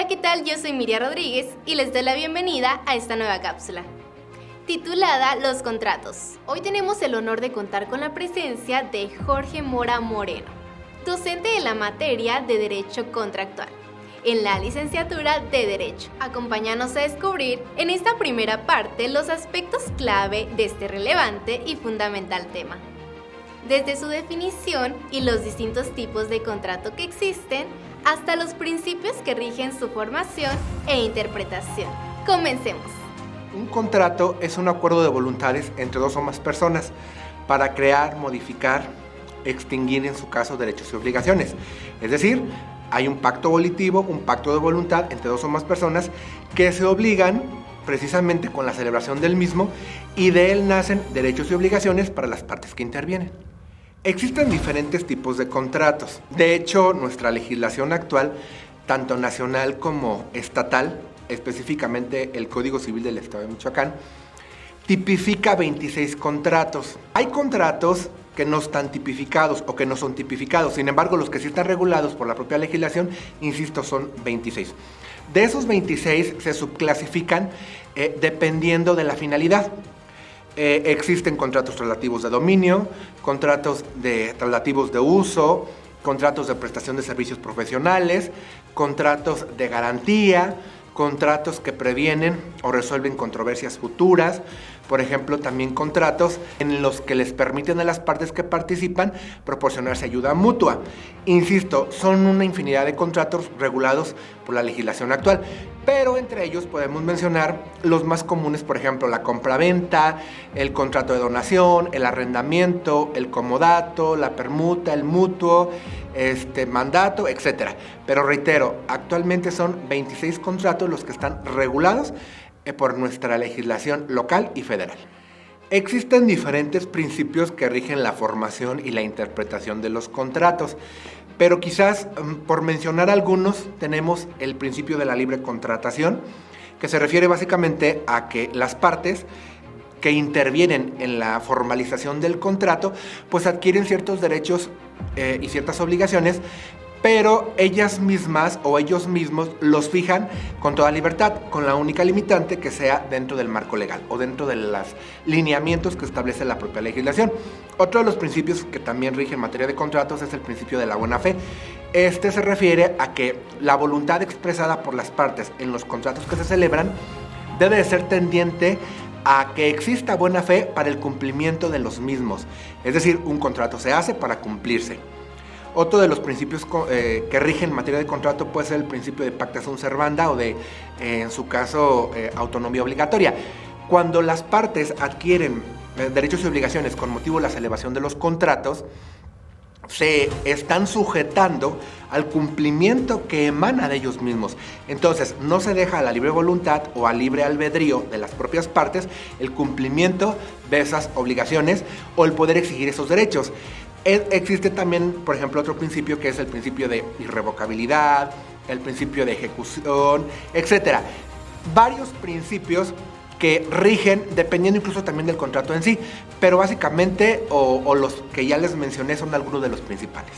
Hola, ¿qué tal? Yo soy Miriam Rodríguez y les doy la bienvenida a esta nueva cápsula, titulada Los contratos. Hoy tenemos el honor de contar con la presencia de Jorge Mora Moreno, docente de la materia de Derecho Contractual, en la licenciatura de Derecho. Acompáñanos a descubrir en esta primera parte los aspectos clave de este relevante y fundamental tema, desde su definición y los distintos tipos de contrato que existen, hasta los principios que rigen su formación e interpretación. Comencemos. Un contrato es un acuerdo de voluntades entre dos o más personas para crear, modificar, extinguir en su caso derechos y obligaciones. Es decir, hay un pacto volitivo, un pacto de voluntad entre dos o más personas que se obligan precisamente con la celebración del mismo, y de él nacen derechos y obligaciones para las partes que intervienen. Existen diferentes tipos de contratos. De hecho, nuestra legislación actual, tanto nacional como estatal, específicamente el Código Civil del Estado de Michoacán, tipifica 26 contratos. Hay contratos que no están tipificados o que no son tipificados. Sin embargo, los que sí están regulados por la propia legislación, insisto, son 26. De esos 26 se subclasifican dependiendo de la finalidad. Existen contratos relativos de dominio, contratos relativos de uso, contratos de prestación de servicios profesionales, contratos de garantía, contratos que previenen o resuelven controversias futuras, por ejemplo, también contratos en los que les permiten a las partes que participan proporcionarse ayuda mutua. Insisto, son una infinidad de contratos regulados por la legislación actual, pero entre ellos podemos mencionar los más comunes, por ejemplo, la compraventa, el contrato de donación, el arrendamiento, el comodato, la permuta, el mutuo, mandato, etc. Pero reitero, actualmente son 26 contratos los que están regulados por nuestra legislación local y federal. Existen diferentes principios que rigen la formación y la interpretación de los contratos, pero quizás por mencionar algunos tenemos el principio de la libre contratación, que se refiere básicamente a que las partes que intervienen en la formalización del contrato pues adquieren ciertos derechos y ciertas obligaciones, pero ellas mismas o ellos mismos los fijan con toda libertad, con la única limitante que sea dentro del marco legal o dentro de los lineamientos que establece la propia legislación. Otro de los principios que también rige en materia de contratos es el principio de la buena fe. Este se refiere a que la voluntad expresada por las partes en los contratos que se celebran debe de ser tendiente a que exista buena fe para el cumplimiento de los mismos. Es decir, un contrato se hace para cumplirse. Otro de los principios que rigen en materia de contrato puede ser el principio de pacta sunt servanda o de, en su caso, autonomía obligatoria. Cuando las partes adquieren derechos y obligaciones con motivo de la celebración de los contratos, se están sujetando al cumplimiento que emana de ellos mismos. Entonces, no se deja a la libre voluntad o al libre albedrío de las propias partes el cumplimiento de esas obligaciones o el poder exigir esos derechos. Existe también, por ejemplo, otro principio que es el principio de irrevocabilidad, el principio de ejecución, etc. Varios principios que rigen dependiendo incluso también del contrato en sí, pero básicamente o los que ya les mencioné son algunos de los principales.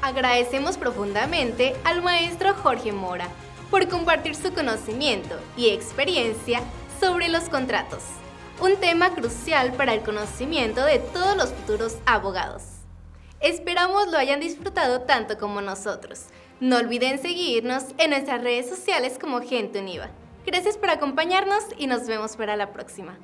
Agradecemos profundamente al maestro Jorge Mora por compartir su conocimiento y experiencia sobre los contratos, un tema crucial para el conocimiento de todos los futuros abogados. Esperamos lo hayan disfrutado tanto como nosotros. No olviden seguirnos en nuestras redes sociales como Gente Univa. Gracias por acompañarnos y nos vemos para la próxima.